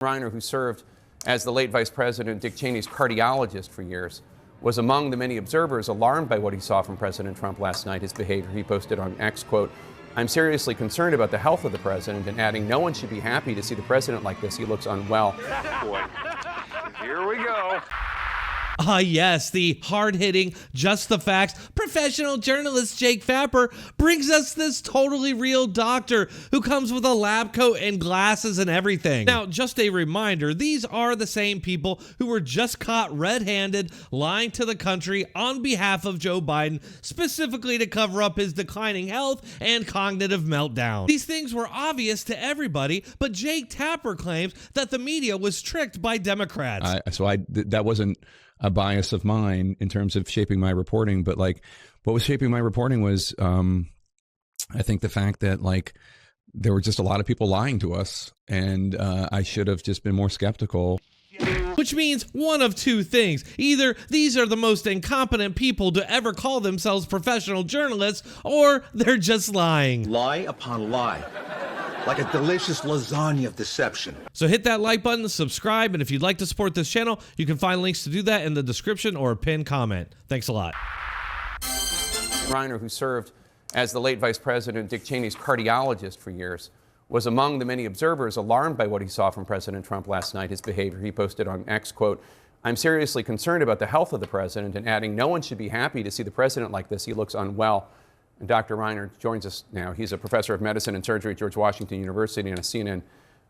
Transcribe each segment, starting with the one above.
Reiner, who served as the late Vice President Dick Cheney's cardiologist for years, was among the many observers alarmed by what he saw from President Trump last night, his behavior. He posted on X, quote, "I'm seriously concerned about the health of the president," and adding, "No one should be happy to see the president like this. He looks unwell." Boy, here we go. Yes, the hard-hitting, just the facts, professional journalist Jake Tapper brings us this totally real doctor who comes with a lab coat and glasses and everything. Now, just a reminder, these are the same people who were just caught red-handed lying to the country on behalf of Joe Biden, specifically to cover up his declining health and cognitive meltdown. These things were obvious to everybody, but Jake Tapper claims that the media was tricked by Democrats. That wasn't a bias of mine in terms of shaping my reporting, but like what was shaping my reporting was I think the fact that like there were just a lot of people lying to us, and I should have just been more skeptical. Which means one of two things. Either these are the most incompetent people to ever call themselves professional journalists, or they're just lying. Lie upon lie. Like a delicious lasagna of deception. So hit that like button, subscribe, and if you'd like to support this channel, you can find links to do that in the description or a pinned comment. Thanks a lot. Reiner, who served as the late Vice President Dick Cheney's cardiologist for years, was among the many observers alarmed by what he saw from President Trump last night, his behavior. He posted on X, quote, "I'm seriously concerned about the health of the president," and adding, "No one should be happy to see the president like this. He looks unwell." And Dr. Reiner joins us now. He's a professor of medicine and surgery at George Washington University and a CNN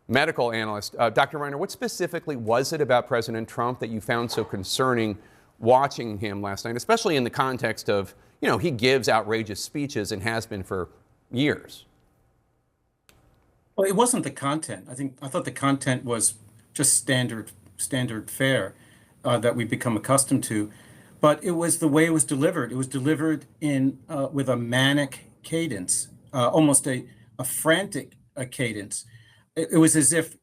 medical analyst. Dr. Reiner, what specifically was it about President Trump that you found so concerning watching him last night, especially in the context of, you know, he gives outrageous speeches and has been for years? Well, it wasn't the content. I thought the content was just standard fare that we've become accustomed to. But it was the way it was delivered. It was delivered in with a manic cadence, almost a frantic cadence. It was as if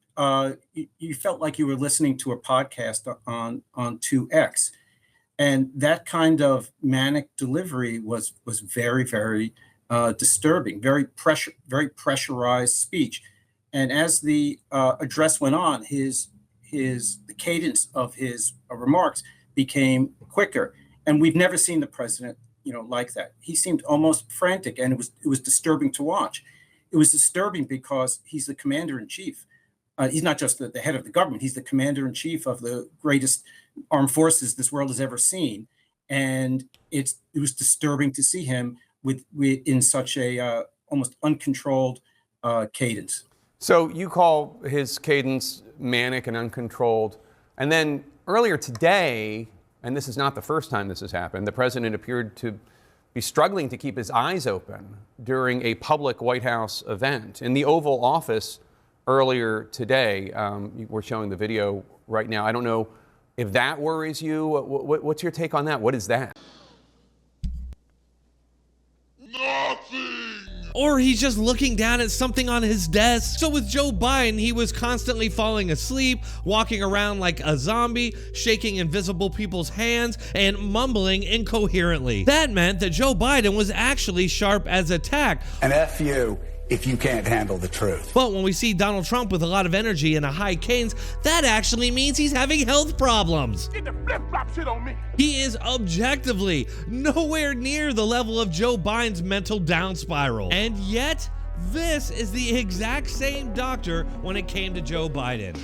you felt like you were listening to a podcast on 2X. And that kind of manic delivery was very, very disturbing, very pressurized speech. And as the address went on, the cadence of his remarks became quicker, and we've never seen the president, like that. He seemed almost frantic, and it was disturbing to watch. It was disturbing because he's the commander in chief. He's not just the head of the government; he's the commander in chief of the greatest armed forces this world has ever seen, and it was disturbing to see him with in such a almost uncontrolled cadence. So you call his cadence manic and uncontrolled, and then earlier today, and this is not the first time this has happened, the president appeared to be struggling to keep his eyes open during a public White House event. In the Oval Office earlier today, we're showing the video right now. I don't know if that worries you. What's your take on that? What is that? Or he's just looking down at something on his desk. So with Joe Biden, he was constantly falling asleep, walking around like a zombie, shaking invisible people's hands, and mumbling incoherently. That meant that Joe Biden was actually sharp as a tack. And F you if you can't handle the truth. But when we see Donald Trump with a lot of energy and a high cadence, that actually means he's having health problems. Get the flip-flop shit on me. He is objectively nowhere near the level of Joe Biden's mental down spiral. And yet, this is the exact same doctor when it came to Joe Biden.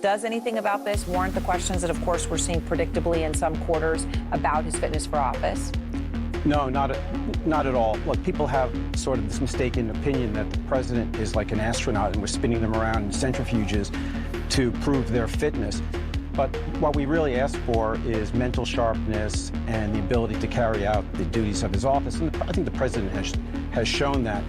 Does anything about this warrant the questions that, of course, we're seeing predictably in some quarters about his fitness for office? No, not at all. Look, people have sort of this mistaken opinion that the president is like an astronaut and we're spinning them around in centrifuges to prove their fitness. But what we really ask for is mental sharpness and the ability to carry out the duties of his office. And I think the president has shown that.